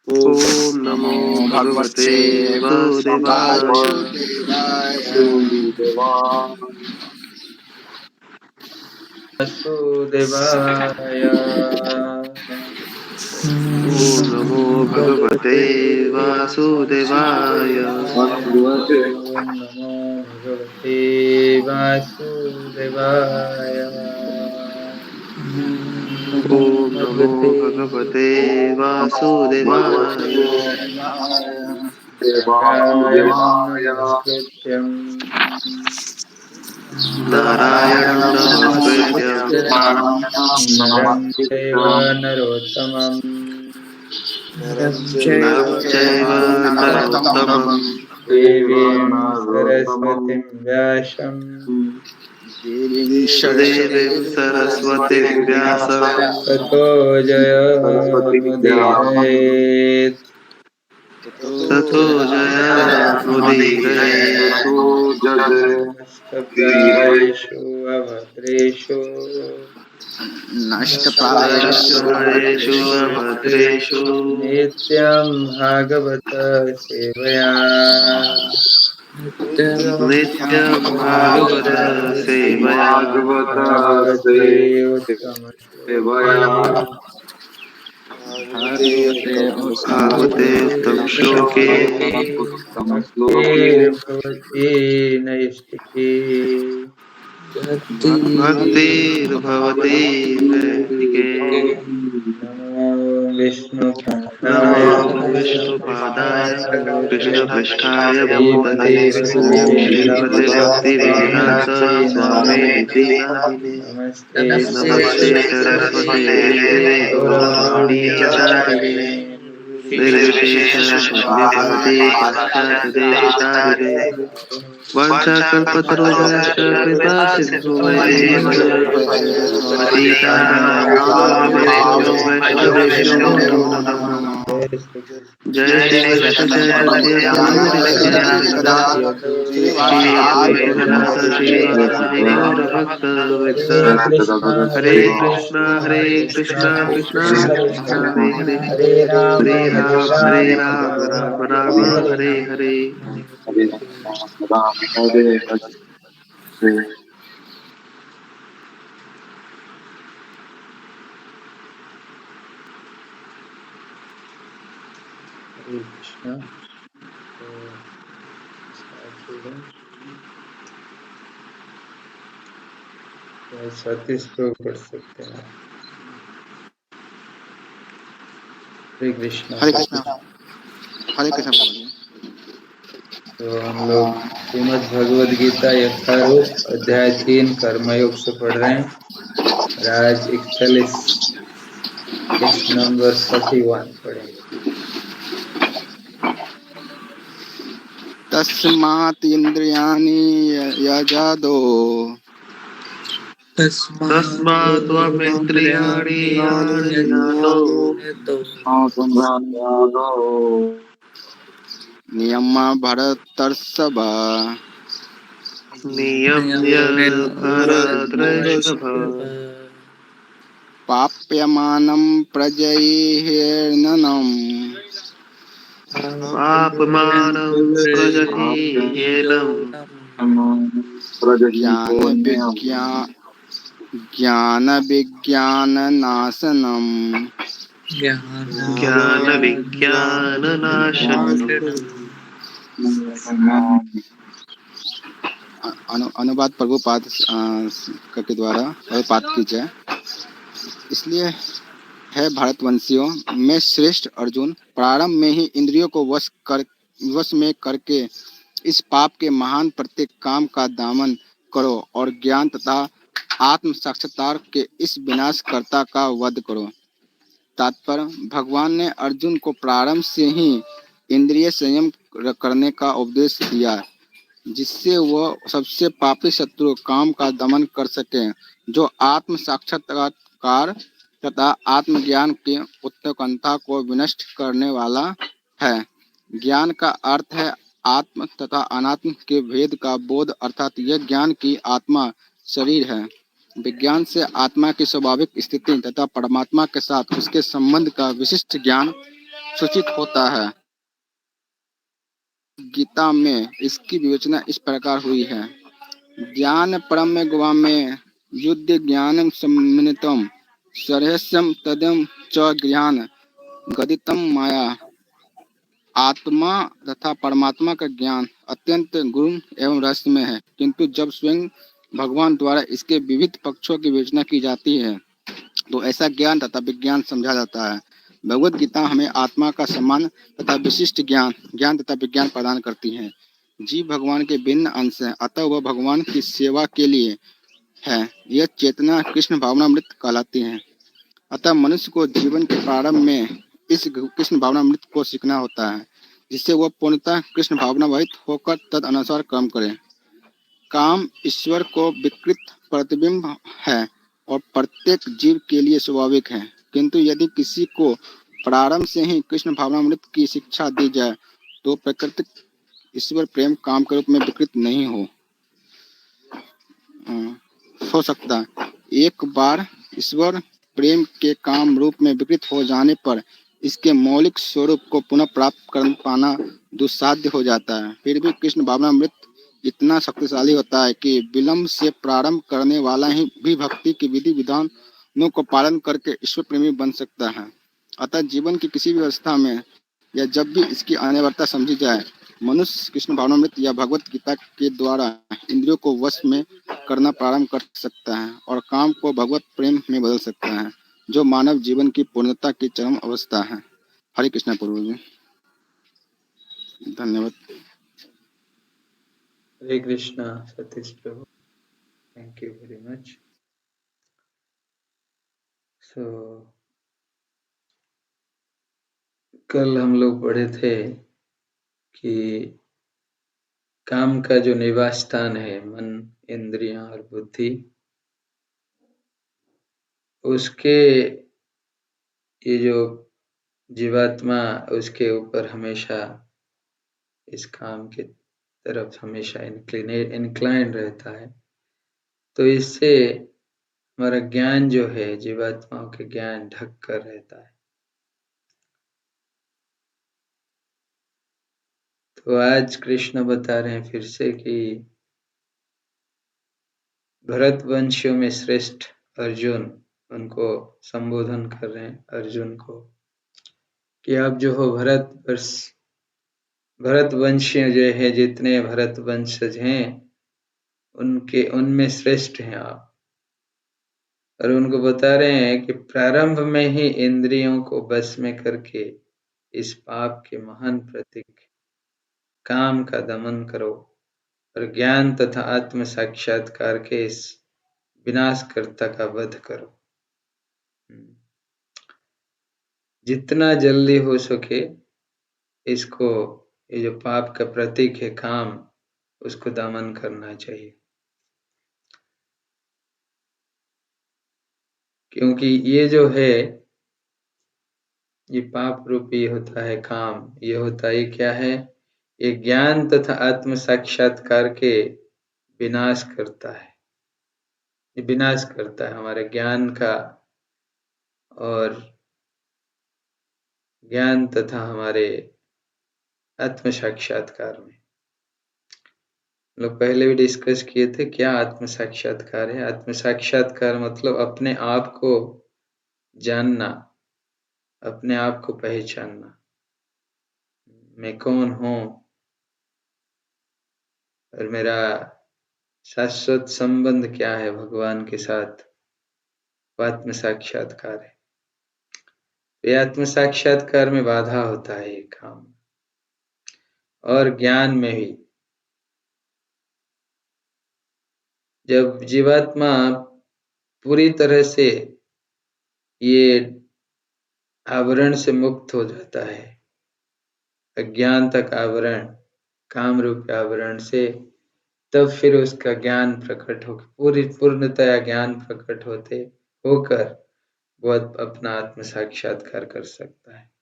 ओम नमो भगवते वासुदेवाय। वासुदेवाय। ओम नमो भगवते वासुदेवाय। ओम नमो भगवते वासुदेवाय। ओम नमो भगवते वासुदेवाय। नारायणं नारायणं नमस्कृत्यं नरं चैव नरोत्तमं नरं चैव नरोत्तमं देवीं सरस्वतीं व्यासं देवीं सरस्वतीं व्यासं ततो जयमुदीरयेत्। ततो जयमुदीरयेत्। नमस्तप्रायेषु अभद्रेषु नष्टप्रायेषु अभद्रेषु नित्यं भागवत सेवया नित्यं भागवत सेवया भागवते उत्तमश्लोके भागवते उत्तम श्लोके भक्तिर्भवति नैष्टिकी भक्तिर्भवति नैष्टिके। नमो विष्णुपन्थाय नमो विष्णुपादाय कृष्णपृष्ठाय भूतले श्रीमते भक्तिवेदान्त स्वामिनिति नामिने। नमस्ते नमस्ते सरस्वते देवे गौरवाणी प्रचारिणे निर्विशेष शून्यवादी पाश्चात्यदेशतारिणे वाञ्छाकल्पतरुभ्यश्च कृपा सिन्धुभ्येव पतितानां पावनेभ्यो वैष्णवेभ्यो नमो नमः। जय श्री कृष्ण चैतन्य प्रभु नित्यानंद श्री अद्वैतगदाधर श्रीवासादि गौर भक्त वृंद। हरे कृष्णा कृष्णा कृष्णा हरे हरे हरे राम राम हरे हरे। हरे कृष्णा। तो सतीश को पढ़ सकते हैं। हरे कृष्णा। हरे कृष्णा। हरे कृष्णा। तो हम लोग श्रीमद् भगवद गीता यथारूप अध्याय 3 कर्मयोग से पढ़ रहे हैं। आज 41 टेक्स्ट नंबर 41 पढ़ेंगे। तस्मात् इंद्रियाणि यजादो तस्मात् त्वमिन्द्रियाणि यातो नियम भरतर्षभ नियम्य भरतर्षभ। पाप्यमानं प्रजह्यर्ननं पापमानं प्रजहीह्येनं ज्ञान विज्ञान ज्ञान विज्ञाननाशनम् ज्ञानविज्ञाननाशनम्। अनुवाद प्रभुपाद के द्वारा प्रभुपाद की जय। इसलिए है भारतवंशियों में श्रेष्ठ अर्जुन, प्रारंभ में ही इंद्रियों को वश में करके इस पाप के महान प्रत्येक काम का दमन करो और ज्ञान तथा आत्म साक्षात्कार के इस विनाशकर्ता का वध करो। तात्पर्य, भगवान ने अर्जुन को प्रारंभ से ही इंद्रिय संयम करने का उपदेश दिया, जिससे वह सबसे पापी शत्रु काम का दमन कर सके, जो आत्म साक्षात्कार तथा आत्मज्ञान की उत्कंठा को विनष्ट करने वाला है। ज्ञान का अर्थ है आत्म तथा अनात्म के भेद का बोध, अर्थात यह ज्ञान की आत्मा शरीर है। विज्ञान से आत्मा की स्वाभाविक स्थिति तथा परमात्मा के साथ उसके संबंध का विशिष्ट ज्ञान सूचित होता है। गीता में इसकी विवेचना इस प्रकार हुई है। ज्ञान परम गुवाम्य युद्ध ज्ञानम सम्मिलितम सर्वस्यम तदम च ज्ञान गदितम माया। आत्मा तथा परमात्मा का ज्ञान अत्यंत गुण एवं रहस्यमय है, किंतु जब स्वयं भगवान द्वारा इसके विविध पक्षों की विवेचना की जाती है तो ऐसा ज्ञान तथा विज्ञान समझा जाता है। भगवत गीता हमें आत्मा का सम्मान तथा विशिष्ट ज्ञान तथा विज्ञान प्रदान करती है। जीव भगवान के भिन्न अंश हैं, अतः वह भगवान की सेवा के लिए है। यह चेतना कृष्ण भावनामृत कहलाती है। अतः मनुष्य को जीवन के प्रारंभ में इस कृष्ण भावनामृत को सीखना होता है, जिससे वह पूर्णतः कृष्ण भावनावहित होकर तद अनुसार कर्म करे। काम ईश्वर को विकृत प्रतिबिंब है और प्रत्येक जीव के लिए स्वाभाविक है, किंतु यदि किसी को प्रारंभ से ही कृष्ण भावनामृत की शिक्षा दी जाए तो प्राकृतिक ईश्वर प्रेम काम के रूप में विकृत नहीं हो सकता। एक बार ईश्वर प्रेम के काम रूप में विकृत हो जाने पर इसके मौलिक स्वरूप को पुनः प्राप्त कर पाना दुस्साध्य हो जाता है। फिर भी कृष्ण भावनामृत इतना शक्तिशाली होता है कि विलंब से प्रारंभ करने वाला ही भी भक्ति के विधि विधानों को पालन करके ईश्वर प्रेमी बन सकता है। अतः जीवन की किसी भी अवस्था में या जब भी इसकी अनिवार्यता समझी जाए, मनुष्य कृष्ण भावनामृत या भगवत गीता के द्वारा इंद्रियों को वश में करना प्रारंभ कर सकता है और काम को भगवत प्रेम में बदल सकता है, जो मानव जीवन की पूर्णता की चरम अवस्था है। हरे कृष्णा प्रभु जी, धन्यवाद। हरे कृष्णा सतीश प्रभु, थैंक यू वेरी मच। सो कल हम लोग पढ़े थे कि काम का जो निवास स्थान है मन, इंद्रियां और बुद्धि, उसके ये जो जीवात्मा उसके ऊपर हमेशा इस काम के तरफ हमेशा इंक्लाइन रहता है, तो इससे हमारा ज्ञान जो है जीवात्माओं के ज्ञान ढक कर रहता है। तो आज कृष्ण बता रहे हैं फिर से कि भरत वंशियों में श्रेष्ठ अर्जुन, उनको संबोधन कर रहे हैं अर्जुन को कि आप जो हो भरत वंशीय जो है, जितने भरत वंशज हैं उनमें श्रेष्ठ हैं आप। और उनको बता रहे हैं कि प्रारंभ में ही इंद्रियों को बस में करके इस पाप के महान प्रतीक काम का दमन करो और ज्ञान तथा आत्म साक्षात्कार के इस विनाशकर्ता का वध करो। जितना जल्दी हो सके इसको, ये जो पाप का प्रतीक है काम, उसको दमन करना चाहिए, क्योंकि ये जो है ये पाप रूपी होता है काम। ये होता है क्या है, ये ज्ञान तथा आत्म साक्षात्कार के विनाश करता है। ये विनाश करता है हमारे ज्ञान का और ज्ञान तथा हमारे आत्म साक्षात्कार में। लोग पहले भी डिस्कस किए थे क्या आत्म साक्षात्कार है। आत्म साक्षात्कार मतलब अपने आप को जानना, अपने आप को पहचानना, मैं कौन हूँ और मेरा शाश्वत संबंध क्या है भगवान के साथ, आत्म साक्षात्कार है। ये आत्म साक्षात्कार में बाधा होता है ये काम, और ज्ञान में भी। जब जीवात्मा पूरी तरह से ये आवरण से मुक्त हो जाता है, अज्ञान तक आवरण, काम रूप आवरण से, तब फिर उसका ज्ञान प्रकट होकर पूर्णतया ज्ञान प्रकट होकर वो अपना आत्म साक्षात्कार कर सकता है।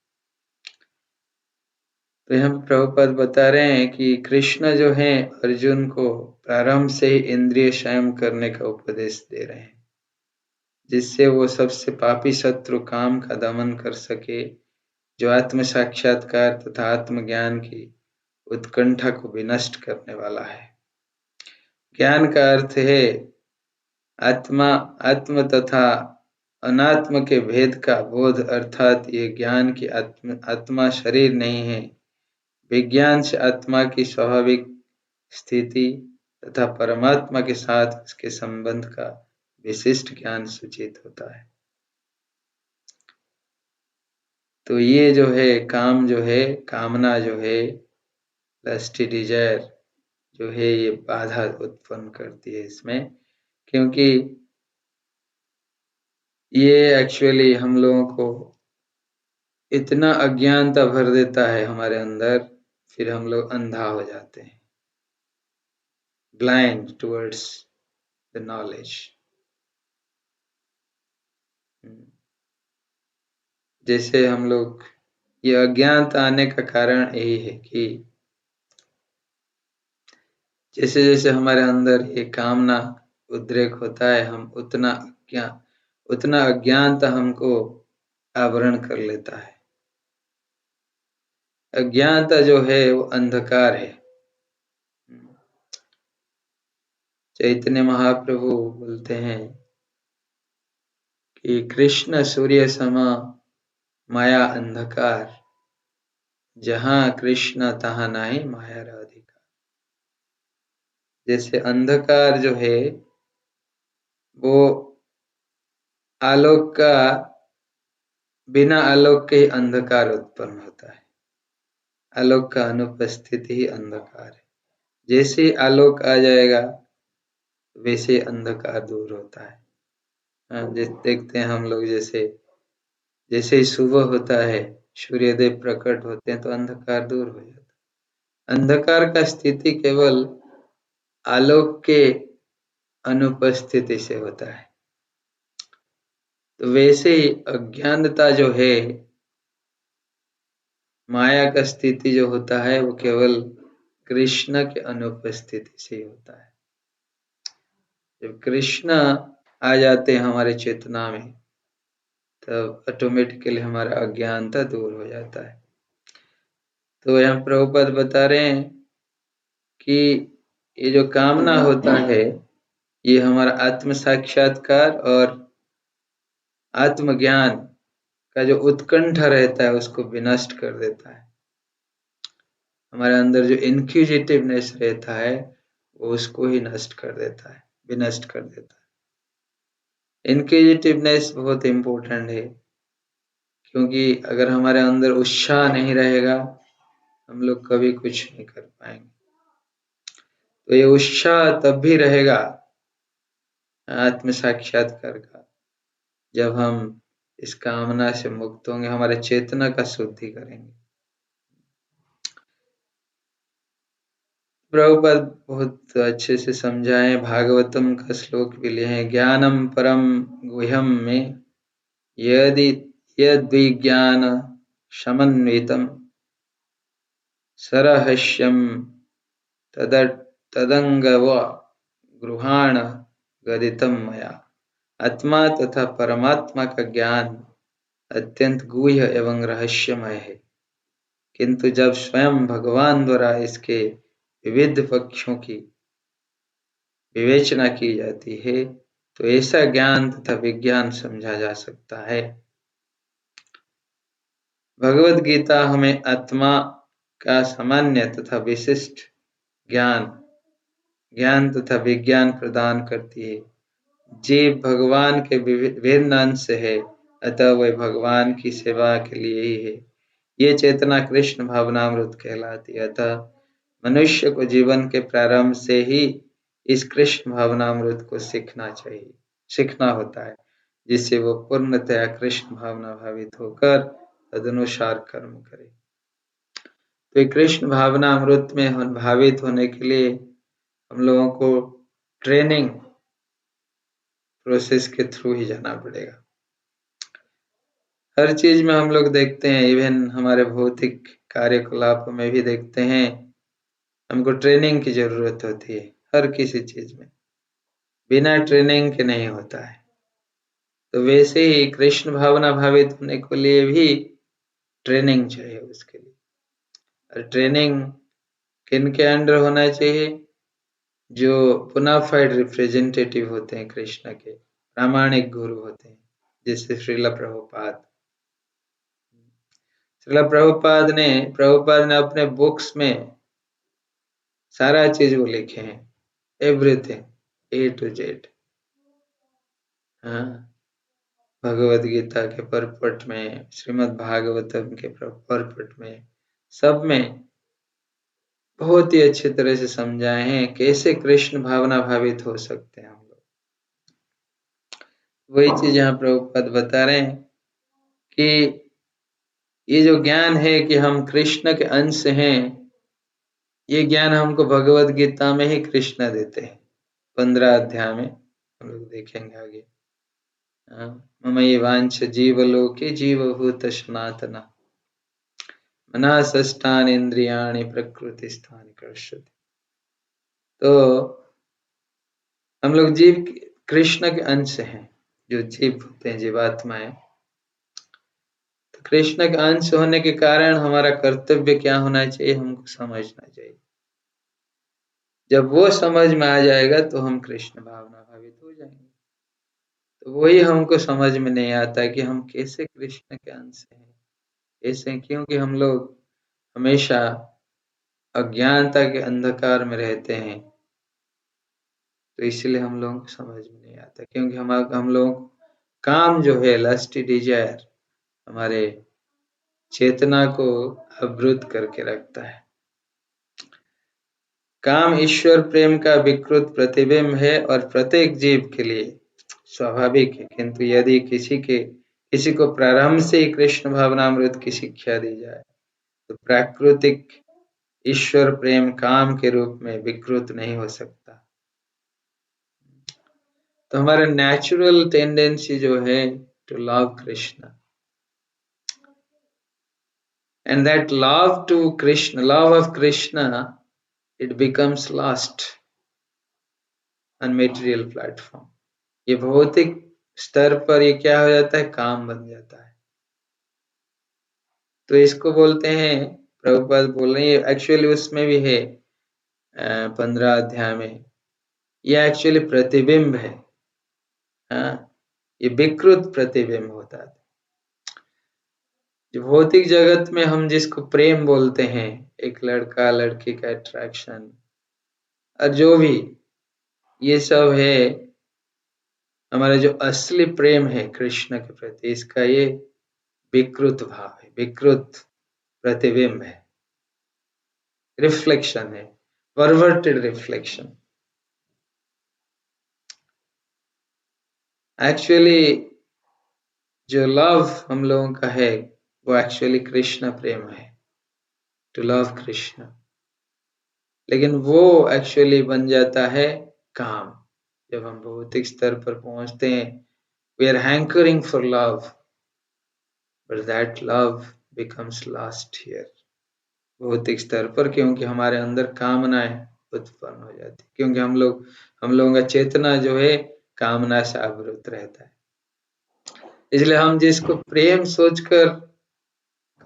तो हम प्रभुपाद बता रहे हैं कि कृष्ण जो है अर्जुन को प्रारंभ से ही इंद्रिय संयम करने का उपदेश दे रहे हैं, जिससे वो सबसे पापी शत्रु काम का दमन कर सके जो आत्म साक्षात्कार तथा आत्मज्ञान की उत्कंठा को विनष्ट करने वाला है। ज्ञान का अर्थ है आत्म तथा अनात्म के भेद का बोध, अर्थात ये ज्ञान की आत्मा शरीर नहीं है। विज्ञान से आत्मा की स्वाभाविक स्थिति तथा परमात्मा के साथ इसके संबंध का विशिष्ट ज्ञान सूचित होता है। तो ये जो है काम जो है, कामना जो है, लस्टी डिजायर जो है, ये बाधा उत्पन्न करती है इसमें, क्योंकि ये एक्चुअली हम लोगों को इतना अज्ञानता भर देता है हमारे अंदर, फिर हम लोग अंधा हो जाते हैं, ब्लाइंड टुवर्ड्स द नॉलेज। जैसे हम लोग, ये अज्ञानता आने का कारण यही है कि जैसे जैसे हमारे अंदर ये कामना उद्रेक होता है, हम उतना अज्ञानता हमको आवरण कर लेता है। अज्ञानता जो है वो अंधकार है। चैतन्य महाप्रभु बोलते हैं कि कृष्ण सूर्य समा माया अंधकार, जहां कृष्ण तहां नाही माया राधिका। जैसे अंधकार जो है वो आलोक का, बिना आलोक के ही अंधकार उत्पन्न होता है। आलोक का अनुपस्थिति ही अंधकार है। जैसे आलोक आ जाएगा वैसे अंधकार दूर होता है। देखते हैं हम लोग, जैसे ही सुबह होता है, सूर्यदेव प्रकट होते हैं तो अंधकार दूर हो जाता है। अंधकार का स्थिति केवल आलोक के अनुपस्थिति से होता है। तो वैसे ही अज्ञानता जो है, माया का स्थिति जो होता है, वो केवल कृष्ण के अनुपस्थिति से ही होता है। जब कृष्ण आ जाते हैं हमारे चेतना में, तब ऑटोमेटिकली हमारा अज्ञानता दूर हो जाता है। तो यहाँ प्रभुपाद बता रहे हैं कि ये जो कामना होता है, ये हमारा आत्म साक्षात्कार और आत्मज्ञान का जो उत्कंठा रहता है उसको विनष्ट कर देता है। हमारे अंदर जो इनक्विजिटिवनेस रहता है वो उसको ही नष्ट कर देता है, विनष्ट कर देता है। इनक्विजिटिवनेस बहुत इम्पोर्टेंट है, क्योंकि अगर हमारे अंदर उत्साह नहीं रहेगा हम लोग कभी कुछ नहीं कर पाएंगे। तो ये उत्साह तब भी रहेगा आत्म साक्षात्कार का, जब हम इस कामना से मुक्त होंगे, हमारे चेतना का शुद्धि करेंगे। प्रभुपाद बहुत अच्छे से समझाएं, भागवतम का श्लोक भी लिए हैं, ज्ञानम परम गुह्यम में यदि यद्विज्ञान समन्वितम सरहस्यम तदंगव गृहाण गदितम मया। आत्मा तथा परमात्मा का ज्ञान अत्यंत गुह्य एवं रहस्यमय है, किंतु जब स्वयं भगवान द्वारा इसके विविध पक्षों की विवेचना की जाती है तो ऐसा ज्ञान तथा विज्ञान समझा जा सकता है। भगवद गीता हमें आत्मा का सामान्य तथा विशिष्ट ज्ञान तथा विज्ञान प्रदान करती है। जीव भगवान के विभिन्न अंश है, अतः वह भगवान की सेवा के लिए ही है। ये चेतना कृष्ण भावनामृत कहलाती है। अतः मनुष्य को जीवन के प्रारंभ से ही इस कृष्ण भावनामृत को सीखना होता है, जिससे वो पूर्णतया कृष्ण भावना भावित होकर तदनुसार कर्म करे। तो कृष्ण भावनामृत में भावित होने के लिए हम लोगों को ट्रेनिंग प्रोसेस के थ्रू ही जाना पड़ेगा। हर चीज में हम लोग देखते हैं, इवन हमारे भौतिक कार्यकलाप में भी देखते हैं, हमको ट्रेनिंग की जरूरत होती है। हर किसी चीज में बिना ट्रेनिंग के नहीं होता है। तो वैसे ही कृष्ण भावना भावित होने के लिए भी ट्रेनिंग चाहिए उसके लिए। और ट्रेनिंग किन के अंडर होना चाहिए? जो पुनाफाइड रिप्रेजेंटेटिव होते हैं कृष्ण के, प्रामाणिक गुरु होते हैं, जैसे श्रील प्रभुपाद ने अपने बुक्स में सारा चीज वो लिखे हैं, एवरीथिंग A to Z। हाँ, भगवद गीता के परपट में, श्रीमद् भागवतम के परपट में, सब में बहुत ही अच्छी तरह से समझाए हैं कैसे कृष्ण भावना भावित हो सकते हैं हम लोग। वही चीज यहाँ प्रभुपाद बता रहे हैं कि ये जो ज्ञान है कि हम कृष्ण के अंश हैं, ये ज्ञान हमको भगवद गीता में ही कृष्ण देते हैं। 15 अध्याय में हम लोग देखेंगे आगे। मम ये वांछ जीवलोके जीवभूत सनातन मना षष्ठान इंद्रियाणि प्रकृति स्थान कर्षति। तो हम लोग जीव कृष्ण के अंश हैं, जो जीव होते हैं, जीवात्माएं। तो कृष्ण के अंश होने के कारण हमारा कर्तव्य क्या होना चाहिए, हमको समझना चाहिए। जब वो समझ में आ जाएगा तो हम कृष्ण भावना भावित हो जाएंगे। तो वही हमको समझ में नहीं आता कि हम कैसे कृष्ण के अंश हैं, कैसे, क्योंकि हम लोग हमेशा अज्ञानता के अंधकार में रहते हैं। तो इसलिए हम लोगों को समझ में नहीं आता, क्योंकि हम लोगों को काम जो है, लस्ट डिजायर, हमारे चेतना को अवरुद्ध करके रखता है। काम ईश्वर प्रेम का विकृत प्रतिबिंब है और प्रत्येक जीव के लिए स्वाभाविक है, किंतु यदि किसी को प्रारंभ से ही कृष्ण भावनामृत की शिक्षा दी जाए तो प्राकृतिक ईश्वर प्रेम काम के रूप में विकृत नहीं हो सकता। तो हमारा नेचुरल टेंडेंसी जो है to love Krishna, and that love of Krishna, it becomes lost on material platform। ये भौतिक स्तर पर ये क्या हो जाता है, काम बन जाता है। तो इसको बोलते हैं, प्रभुपाद बोल रहे हैं, एक्चुअली उसमें भी है 15 अध्याय में, ये एक्चुअली प्रतिबिंब है। हाँ, ये विकृत प्रतिबिंब होता है। जो भौतिक जगत में हम जिसको प्रेम बोलते हैं, एक लड़का लड़की का अट्रैक्शन और जो भी ये सब है, हमारा जो असली प्रेम है कृष्ण के प्रति, इसका ये विकृत भाव है, विकृत प्रतिबिंब है, रिफ्लेक्शन है, परवर्टेड रिफ्लेक्शन। एक्चुअली जो लव हम लोगों का है वो एक्चुअली कृष्ण प्रेम है, टू लव कृष्ण। लेकिन वो एक्चुअली बन जाता है काम, जब हम भौतिक स्तर पर पहुंचते हैं। We are hankering for love, but that love becomes last here, भौतिक स्तर पर, क्योंकि हमारे अंदर कामनाएं उत्पन्न हो जाती, क्योंकि हम लोगों का चेतना जो है कामना से आवृत रहता है। इसलिए हम जिसको प्रेम सोचकर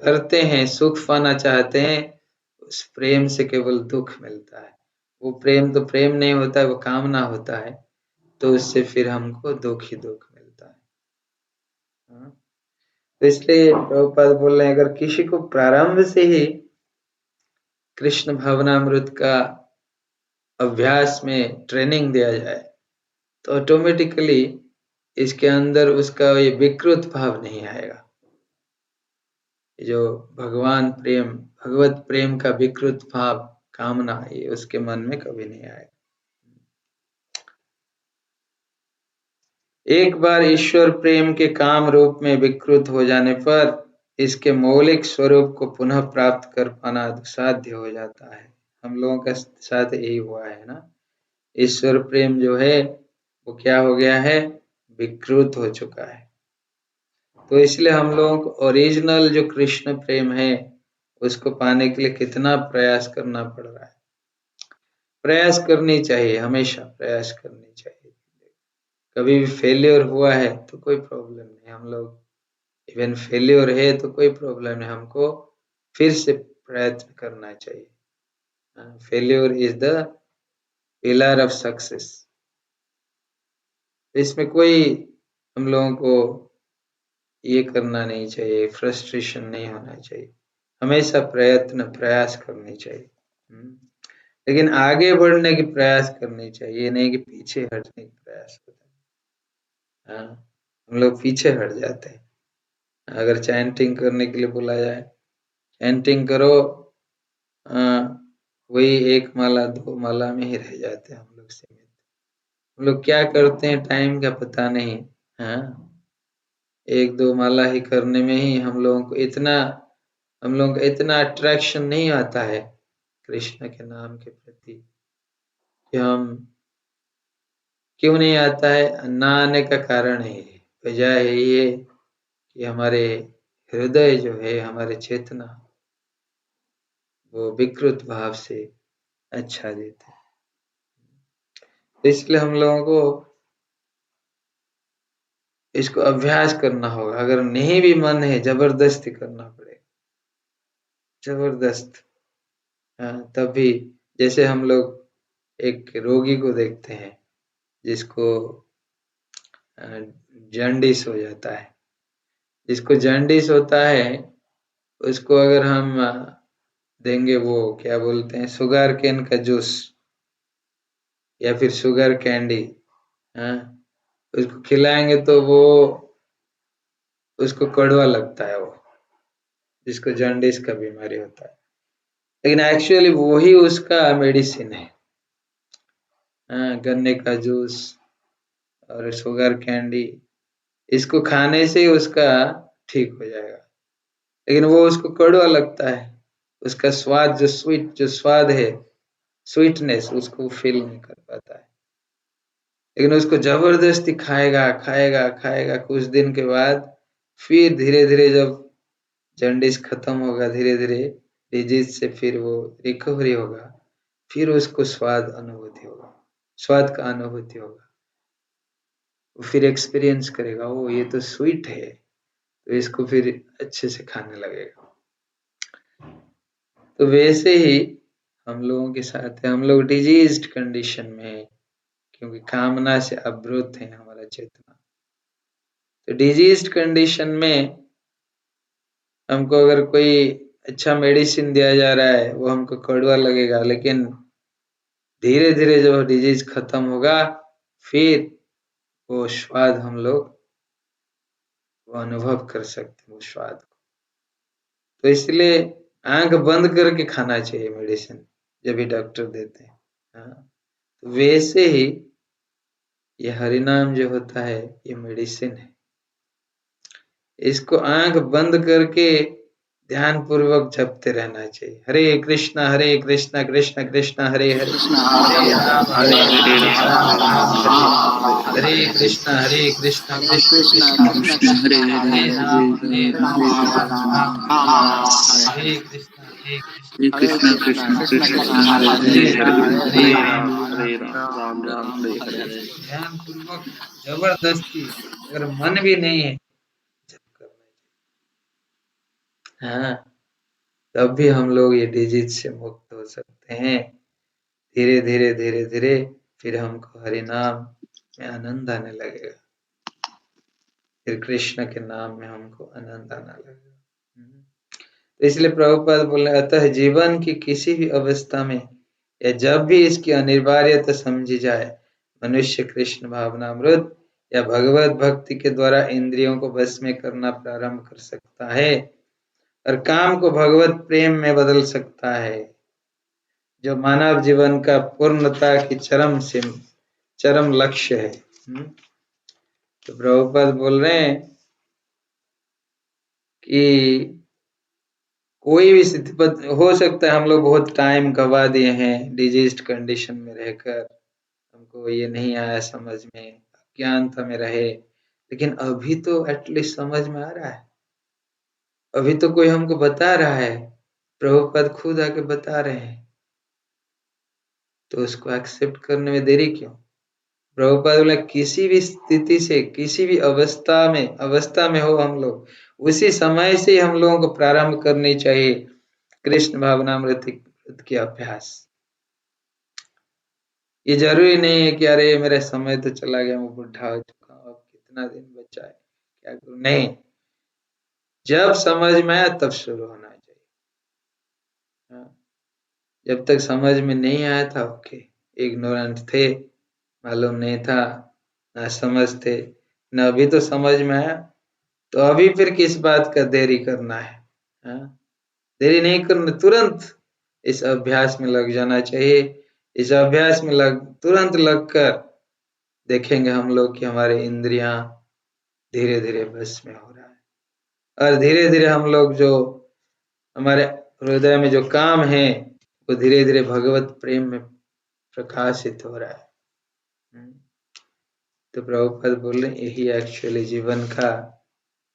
करते हैं, सुख पाना चाहते हैं, उस प्रेम से केवल दुख मिलता है। वो प्रेम तो प्रेम नहीं होता है, वो कामना होता है, तो उससे फिर हमको दुख ही दुख मिलता है। हाँ? तो इसलिए प्रभुपाद बोल रहे हैं, अगर किसी को प्रारंभ से ही कृष्ण भावनामृत का अभ्यास में ट्रेनिंग दिया जाए तो ऑटोमेटिकली इसके अंदर उसका ये विकृत भाव नहीं आएगा। जो भगवत प्रेम का विकृत भाव, कामना, ये उसके मन में कभी नहीं आएगा। एक बार ईश्वर प्रेम के काम रूप में विकृत हो जाने पर इसके मौलिक स्वरूप को पुनः प्राप्त कर पाना दुस्साध्य हो जाता है। हम लोगों का साथ यही हुआ है ना, ईश्वर प्रेम जो है वो क्या हो गया है, विकृत हो चुका है। तो इसलिए हम लोगों को ओरिजिनल जो कृष्ण प्रेम है उसको पाने के लिए कितना प्रयास करना पड़ रहा है। प्रयास करनी चाहिए, हमेशा प्रयास करनी चाहिए। कभी भी फेलियर हुआ है तो कोई प्रॉब्लम नहीं, हम लोग इवन फेल्योर है तो कोई प्रॉब्लम नहीं, हमको फिर से प्रयत्न करना चाहिए। Failure is the pillar of success. इसमें कोई हम लोगों को ये करना नहीं चाहिए, फ्रस्ट्रेशन नहीं होना चाहिए, हमेशा प्रयास करनी चाहिए। लेकिन आगे बढ़ने की प्रयास करनी चाहिए, ये नहीं कि पीछे हटने की प्रयास होता है। हम लोग पीछे हट जाते हैं। अगर चैंटिंग करने के लिए बोला जाए, चैंटिंग करो, वही 1 माला 2 माला में ही रह जाते हैं हम लोग सीमित। हम लोग क्या करते हैं टाइम का पता नहीं। 1-2 माला ही करने में ही हम लोगों का इतना अट्रैक्शन नहीं आता है कृष्ण के नाम के प्रति कि हम क्यों नहीं आता है। ना आने का कारण है, वजह यही है कि हमारे हृदय जो है, हमारे चेतना वो विकृत भाव से अच्छा देते हैं। इसलिए हम लोगों को इसको अभ्यास करना होगा। अगर नहीं भी मन है, जबरदस्ती करना पड़ेगा, जबरदस्त। तभी जैसे हम लोग एक रोगी को देखते हैं जिसको जॉन्डिस हो जाता है, जिसको जॉन्डिस होता है उसको अगर हम देंगे वो क्या बोलते हैं, शुगर केन का जूस या फिर शुगर कैंडी, उसको खिलाएंगे तो वो उसको कड़वा लगता है, वो जिसको जॉन्डिस का बीमारी होता है। लेकिन एक्चुअली वही उसका मेडिसिन है। गन्ने का जूस और शुगर कैंडी, इसको खाने से उसका ठीक हो जाएगा। लेकिन वो उसको कड़वा लगता है, उसका स्वाद जो स्वाद है, स्वीटनेस, उसको फील नहीं कर पाता है। लेकिन उसको जबरदस्ती खाएगा खाएगा खाएगा, कुछ दिन के बाद फिर धीरे धीरे जब जॉन्डिस खत्म होगा, धीरे धीरे डिजीज से फिर वो रिकवरी होगा, फिर उसको स्वाद का अनुभूति होगा। फिर एक्सपीरियंस करेगा, ओ ये तो स्वीट है, तो इसको फिर अच्छे से खाने लगेगा। तो वैसे ही हम लोगों के साथ है, हम लोग डिजीज्ड कंडीशन में है क्योंकि कामना से अवरुद्ध है हमारा चेतना। तो डिजीज्ड कंडीशन में हमको अगर कोई अच्छा मेडिसिन दिया जा रहा है, वो हमको कड़वा लगेगा, लेकिन धीरे धीरे जब डिजीज खत्म होगा, फिर वो स्वाद हम लोग वो अनुभव कर सकते हैं, वो स्वाद को। तो इसलिए आंख बंद करके खाना चाहिए मेडिसिन, जब भी डॉक्टर देते हैं। तो वैसे ही ये हरिनाम जो होता है, ये मेडिसिन है। इसको आंख बंद करके ध्यान पूर्वक जपते रहना चाहिए। हरे कृष्णा कृष्ण कृष्ण हरे हरे, हरे राम हरे राम राम हरे राम हरे कृष्ण कृष्ण कृष्ण कृष्ण कृष्ण हरे हरे राम हरे कृष्ण हरे कृष्ण कृष्ण कृष्ण हरे हरे हरे राम राम राम हरे हरे। ध्यान पूर्वक जबरदस्ती, अगर मन भी नहीं है जप करना चाहिए। तब भी हम लोग ये डिजीज से मुक्त हो सकते हैं। धीरे धीरे धीरे धीरे फिर हमको हरि नाम में आनंद आने लगेगा, फिर कृष्ण के नाम में हमको आनंद आने लगेगा। तो इसलिए प्रभुपाद बोले, अतः जीवन की किसी भी अवस्था में या जब भी इसकी अनिवार्यता समझी जाए, मनुष्य कृष्ण भावनामृत या भगवत भक्ति के द्वारा इंद्रियों को बस में करना प्रारंभ कर सकता है और काम को भगवत प्रेम में बदल सकता है, जो मानव जीवन का पूर्णता की चरम लक्ष्य है। तो प्रभुपाद बोल रहे हैं कि कोई भी स्थिति हो सकता है, हम लोग बहुत टाइम गवा दिए हैं डिजीज्ड कंडीशन में रहकर, हमको ये नहीं आया समझ में, अज्ञानता में रहे, लेकिन अभी तो एटलीस्ट समझ में आ रहा है, अभी तो कोई हमको बता रहा है, प्रभुपाद खुद आके बता रहे हैं, तो उसको एक्सेप्ट करने में देरी क्यों? प्रभुपाद बोला किसी भी स्थिति से, किसी भी अवस्था में हो हम लोग, उसी समय से ही हम लोगों को प्रारंभ करनी चाहिए कृष्ण भावनामृत के अभ्यास। ये जरूरी नहीं है कि अरे मेरा समय तो चला गया, मैं बुढ़ा हो चुका हूँ, अब कितना दिन बचा है, क्या करूं। नहीं, जब समझ में आया तब शुरू होना चाहिए। हाँ, जब तक समझ में नहीं आया था ओके, इग्नोरेंट थे, मालूम नहीं था, ना समझ थे, न अभी तो समझ में आया, तो अभी फिर किस बात का देरी करना है। हाँ? देरी नहीं करना, तुरंत इस अभ्यास में लग जाना चाहिए। इस अभ्यास में तुरंत लगकर देखेंगे हम लोग कि हमारे इंद्रियां धीरे धीरे बस में हो रहा है, और धीरे धीरे हम लोग जो हमारे हृदय में जो काम है वो धीरे धीरे भगवत प्रेम में प्रकाशित हो रहा है। तो प्रभुपाद बोले यही एक्चुअली जीवन का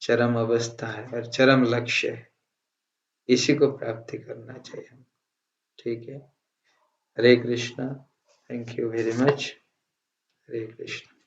चरम अवस्था है और चरम लक्ष्य है, इसी को प्राप्ति करना चाहिए हम। ठीक है, Hare Krishna, thank you very much, Hare Krishna.